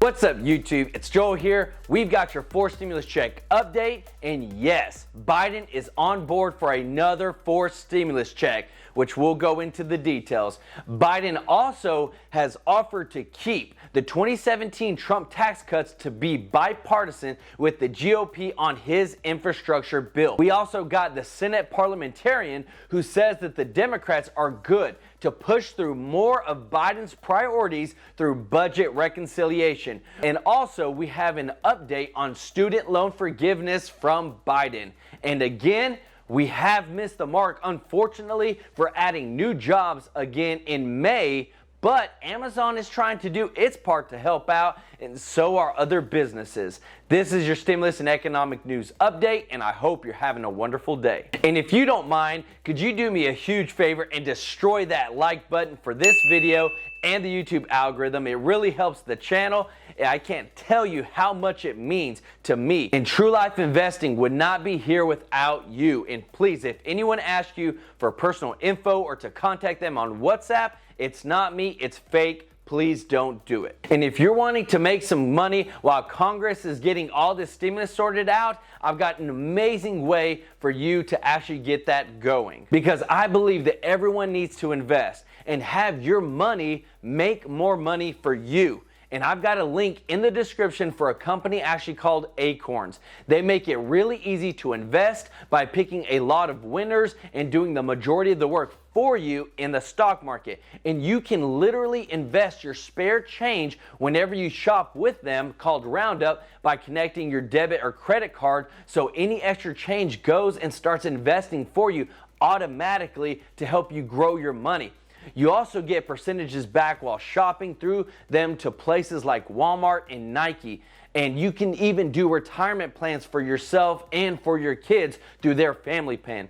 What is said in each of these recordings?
What's up, YouTube? It's Joel here. We've got your fourth stimulus check update, and yes, Biden is on board for another fourth stimulus check, which we'll go into the details. Biden also has offered to keep the 2017 Trump tax cuts to be bipartisan with the GOP on his infrastructure bill. We also got the Senate parliamentarian who says that the Democrats are good to push through more of Biden's priorities through budget reconciliation. And also, we have an update on student loan forgiveness from Biden. And again, we have missed the mark, unfortunately, for adding new jobs again in May, but Amazon is trying to do its part to help out, and so are other businesses. This is your stimulus and economic news update, and I hope you're having a wonderful day. And if you don't mind, could you do me a huge favor and destroy that like button for this video and the YouTube algorithm? It really helps the channel. I can't tell you how much it means to me. And True Life Investing would not be here without you. And please, if anyone asks you for personal info or to contact them on WhatsApp, it's not me, it's fake. Please don't do it. And if you're wanting to make some money while Congress is getting all this stimulus sorted out, I've got an amazing way for you to actually get that going. Because I believe that everyone needs to invest and have your money make more money for you. And I've got a link in the description for a company actually called Acorns. They make it really easy to invest by picking a lot of winners and doing the majority of the work for you in the stock market. And you can literally invest your spare change whenever you shop with them, called Roundup, by connecting your debit or credit card, so any extra change goes and starts investing for you automatically to help you grow your money. You also get percentages back while shopping through them to places like Walmart and Nike. And you can even do retirement plans for yourself and for your kids through their family plan.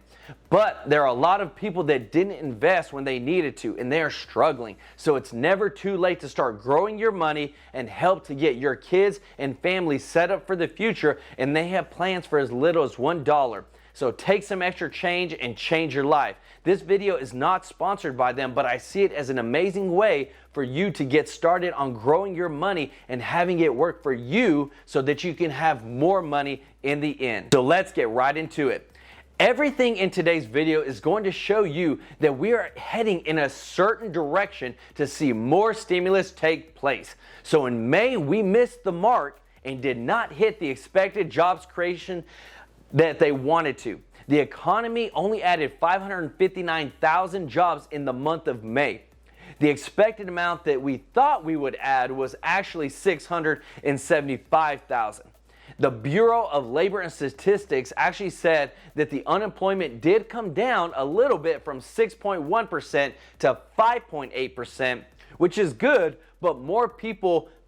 But there are a lot of people that didn't invest when they needed to, and they are struggling. So it's never too late to start growing your money and help to get your kids and family set up for the future. And they have plans for as little as $1. So take some extra change and change your life. This video is not sponsored by them, but I see it as an amazing way for you to get started on growing your money and having it work for you so that you can have more money in the end. So let's get right into it. Everything in today's video is going to show you that we are heading in a certain direction to see more stimulus take place. So in May, we missed the mark and did not hit the expected jobs creation that they wanted to. The economy only added 559,000 jobs in the month of May. The expected amount that we thought we would add was actually 675,000. The Bureau of Labor and Statistics actually said that the unemployment did come down a little bit from 6.1% to 5.8%, which is good, but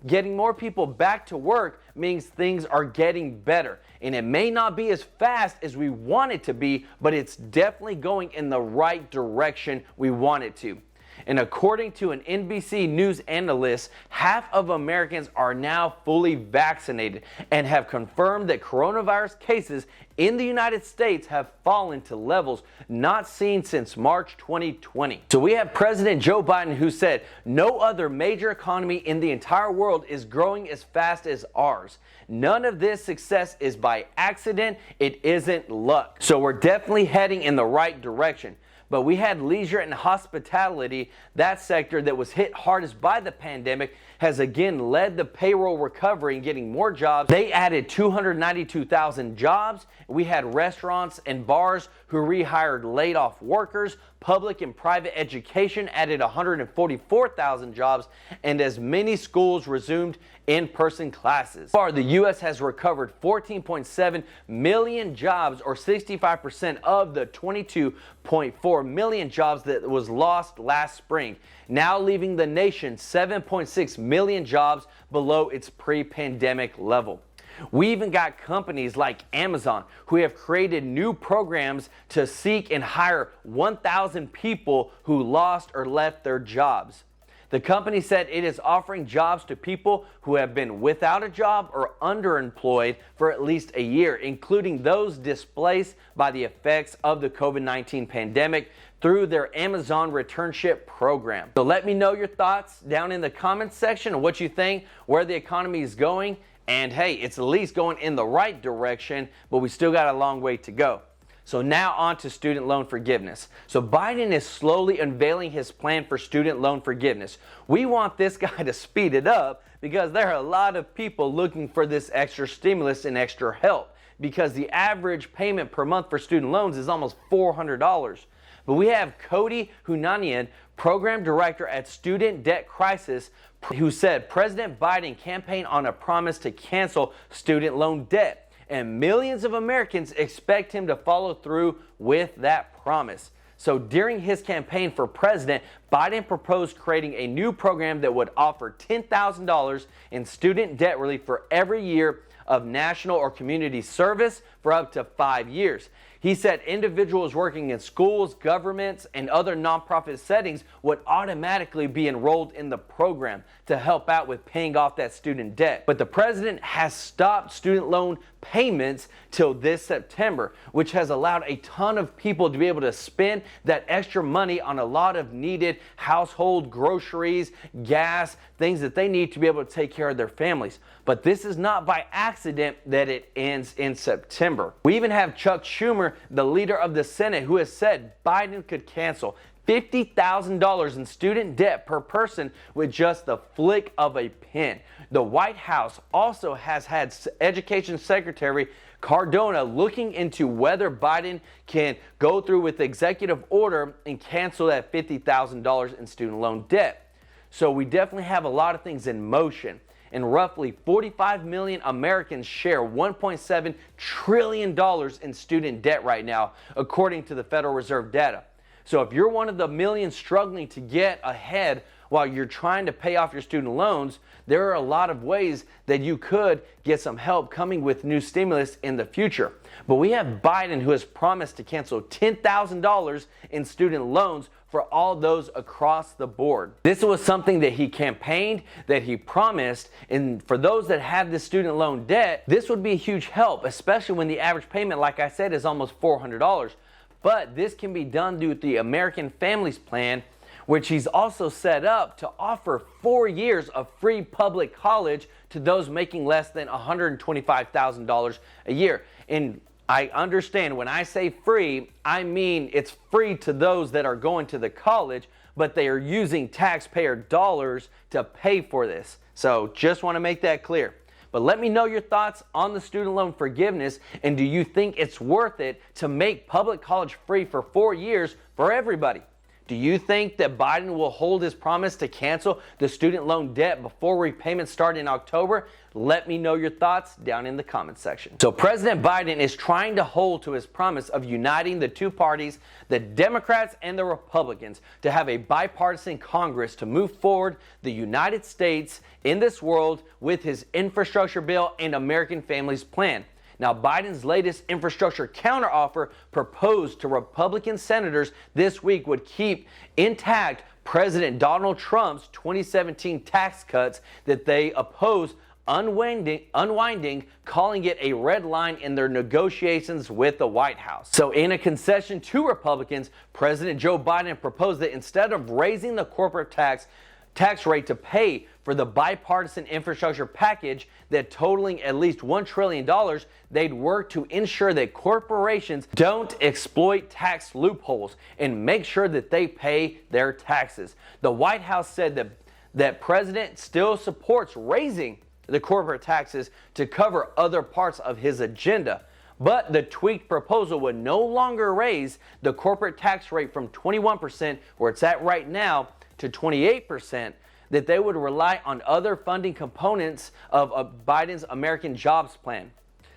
getting more people back to work means things are getting better. And it may not be as fast as we want it to be, but it's definitely going in the right direction we want it to. And according to an NBC News analyst, half of Americans are now fully vaccinated and have confirmed that coronavirus cases in the United States have fallen to levels not seen since March 2020. So we have President Joe Biden, who said no other major economy in the entire world is growing as fast as ours. None of this success is by accident. It isn't luck. So we're definitely heading in the right direction. But we had leisure and hospitality, that sector that was hit hardest by the pandemic, has again led the payroll recovery and getting more jobs. They added 292,000 jobs. We had restaurants and bars who rehired laid off workers. Public and private education added 144,000 jobs, and as many schools resumed in-person classes. So far, the U.S. has recovered 14.7 million jobs, or 65% of the 22.4 million jobs that was lost last spring, now leaving the nation 7.6 million jobs below its pre-pandemic level. We even got companies like Amazon who have created new programs to seek and hire 1,000 people who lost or left their jobs. The company said it is offering jobs to people who have been without a job or underemployed for at least a year, including those displaced by the effects of the COVID-19 pandemic, through their Amazon Returnship program. So let me know your thoughts down in the comments section of what you think, where the economy is going. And hey, it's at least going in the right direction, but we still got a long way to go. So now on to student loan forgiveness. So Biden is slowly unveiling his plan for student loan forgiveness. We want this guy to speed it up because there are a lot of people looking for this extra stimulus and extra help, because the average payment per month for student loans is almost $400. But we have Cody Hunanian, program director at Student Debt Crisis, who said President Biden campaigned on a promise to cancel student loan debt, and millions of Americans expect him to follow through with that promise. So during his campaign for president, Biden proposed creating a new program that would offer $10,000 in student debt relief for every year of national or community service for up to 5 years. He said individuals working in schools, governments, and other nonprofit settings would automatically be enrolled in the program to help out with paying off that student debt. But the president has stopped student loan payments till this September, which has allowed a ton of people to be able to spend that extra money on a lot of needed household groceries, gas, things that they need to be able to take care of their families. But this is not by accident that it ends in September. We even have Chuck Schumer, the leader of the Senate, who has said Biden could cancel $50,000 in student debt per person with just the flick of a pen. The White House also has had Education Secretary Cardona looking into whether Biden can go through with the executive order and cancel that $50,000 in student loan debt. So we definitely have a lot of things in motion. And roughly 45 million Americans share $1.7 trillion in student debt right now, according to the Federal Reserve data. So if you're one of the millions struggling to get ahead while you're trying to pay off your student loans, there are a lot of ways that you could get some help coming with new stimulus in the future. But we have Biden, who has promised to cancel $10,000 in student loans for all those across the board. This was something that he campaigned, that he promised, and for those that have this student loan debt, this would be a huge help, especially when the average payment, like I said, is almost $400. But this can be done through the American Families Plan, which he's also set up to offer 4 years of free public college to those making less than $125,000 a year. And I understand when I say free, I mean it's free to those that are going to the college, but they are using taxpayer dollars to pay for this. So just want to make that clear. But let me know your thoughts on the student loan forgiveness, and do you think it's worth it to make public college free for 4 years for everybody? Do you think that Biden will hold his promise to cancel the student loan debt before repayments start in October? Let me know your thoughts down in the comments section. So President Biden is trying to hold to his promise of uniting the two parties, the Democrats and the Republicans, to have a bipartisan Congress to move forward the United States in this world with his infrastructure bill and American Families Plan. Now, Biden's latest infrastructure counteroffer proposed to Republican senators this week would keep intact President Donald Trump's 2017 tax cuts that they opposed, unwinding, calling it a red line in their negotiations with the White House. So in a concession to Republicans, President Joe Biden proposed that instead of raising the corporate tax rate to pay for the bipartisan infrastructure package that totaling at least $1 trillion, they'd work to ensure that corporations don't exploit tax loopholes and make sure that they pay their taxes. The White House said that President still supports raising the corporate taxes to cover other parts of his agenda. But the tweaked proposal would no longer raise the corporate tax rate from 21%, where it's at right now, to 28%, that they would rely on other funding components of Biden's American Jobs Plan.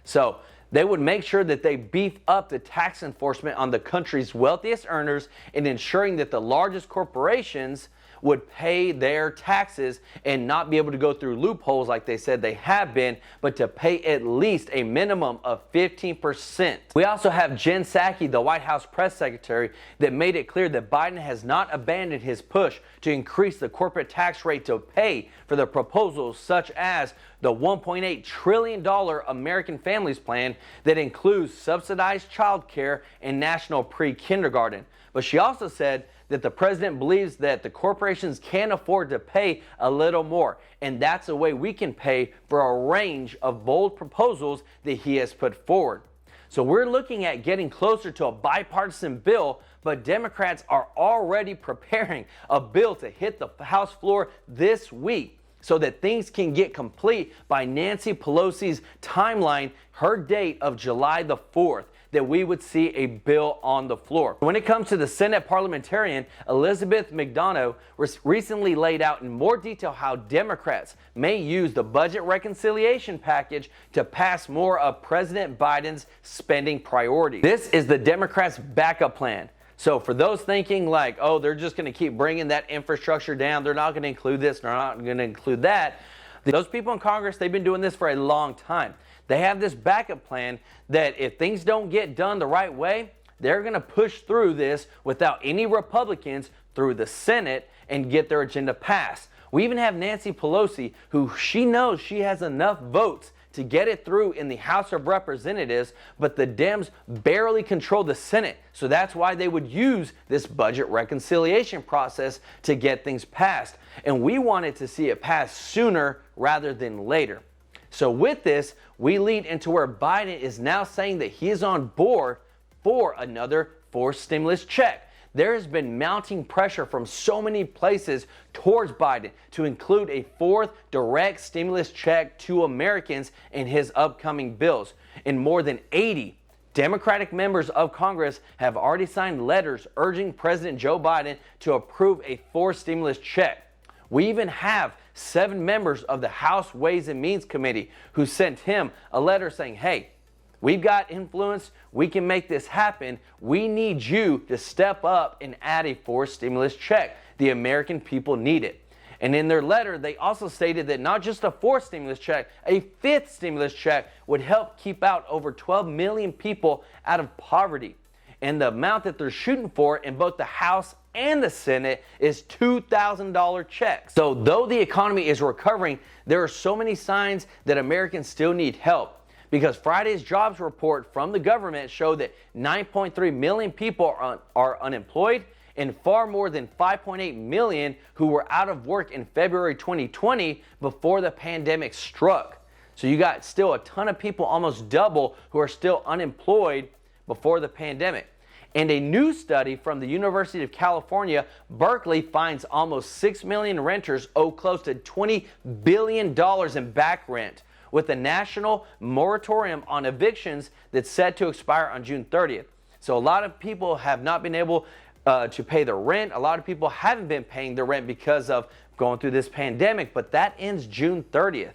So they would make sure that they beef up the tax enforcement on the country's wealthiest earners and ensuring that the largest corporations would pay their taxes and not be able to go through loopholes like they said they have been, but to pay at least a minimum of 15%. We also have Jen Psaki, the White House press secretary, that made it clear that Biden has not abandoned his push to increase the corporate tax rate to pay for the proposals such as the $1.8 trillion American Families Plan that includes subsidized child care and national pre-kindergarten. But she also said that the president believes that the corporations can afford to pay a little more, and that's a way we can pay for a range of bold proposals that he has put forward. So we're looking at getting closer to a bipartisan bill, but Democrats are already preparing a bill to hit the House floor this week so that things can get complete by Nancy Pelosi's timeline, her date of July the 4th, that we would see a bill on the floor. When it comes to the Senate parliamentarian, Elizabeth McDonough recently laid out in more detail how Democrats may use the budget reconciliation package to pass more of President Biden's spending priorities. This is the Democrats' backup plan. So for those thinking like, oh, they're just going to keep bringing that infrastructure down, they're not going to include this, they're not going to include that. Those people in Congress, they've been doing this for a long time. They have this backup plan that if things don't get done the right way, they're going to push through this without any Republicans through the Senate and get their agenda passed. We even have Nancy Pelosi, who she knows she has enough votes to get it through in the House of Representatives, but the Dems barely control the Senate. So that's why they would use this budget reconciliation process to get things passed. And we wanted to see it pass sooner rather than later. So with this, we lead into where Biden is now saying that he is on board for another forced stimulus check. There has been mounting pressure from so many places towards Biden to include a fourth direct stimulus check to Americans in his upcoming bills. And more than 80 Democratic members of Congress have already signed letters urging President Joe Biden to approve a fourth stimulus check. We even have 7 members of the House Ways and Means Committee who sent him a letter saying, hey, we've got influence. We can make this happen. We need you to step up and add a fourth stimulus check. The American people need it. And in their letter, they also stated that not just a fourth stimulus check, a fifth stimulus check would help keep out over 12 million people out of poverty. And the amount that they're shooting for in both the House and the Senate is $2,000 checks. So though the economy is recovering, there are so many signs that Americans still need help. Because Friday's jobs report from the government showed that 9.3 million people are unemployed, and far more than 5.8 million who were out of work in February 2020 before the pandemic struck. So you got still a ton of people, almost double, who are still unemployed before the pandemic. And a new study from the University of California, Berkeley, finds almost 6 million renters owe close to $20 billion in back rent, with a national moratorium on evictions that's set to expire on June 30th. So a lot of people have not been able to pay their rent. A lot of people haven't been paying their rent because of going through this pandemic, but that ends June 30th.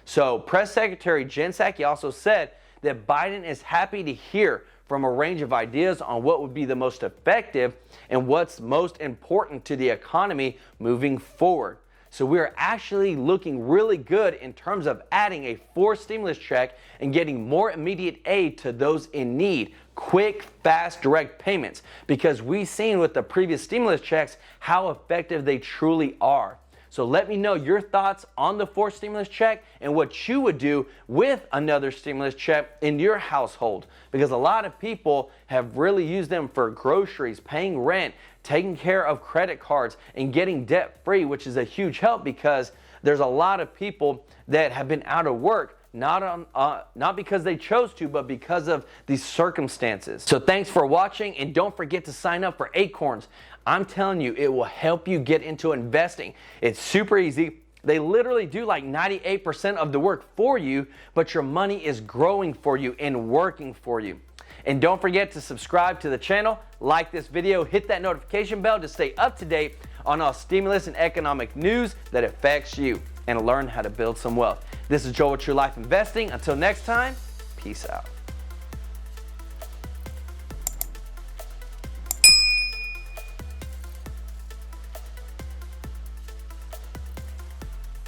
So Press Secretary Jen Psaki also said that Biden is happy to hear from a range of ideas on what would be the most effective and what's most important to the economy moving forward. So we are actually looking really good in terms of adding a fourth stimulus check and getting more immediate aid to those in need. Quick, fast, direct payments. Because we've seen with the previous stimulus checks how effective they truly are. So let me know your thoughts on the fourth stimulus check and what you would do with another stimulus check in your household. Because a lot of people have really used them for groceries, paying rent, taking care of credit cards, and getting debt free, which is a huge help because there's a lot of people that have been out of work, not because they chose to, but because of these circumstances. So thanks for watching, and don't forget to sign up for Acorns. I'm telling you, it will help you get into investing. It's super easy. They literally do like 98% of the work for you, but your money is growing for you and working for you. And don't forget to subscribe to the channel, like this video, hit that notification bell to stay up to date on all stimulus and economic news that affects you, and learn how to build some wealth. This is Joel with True Life Investing. Until next time, peace out.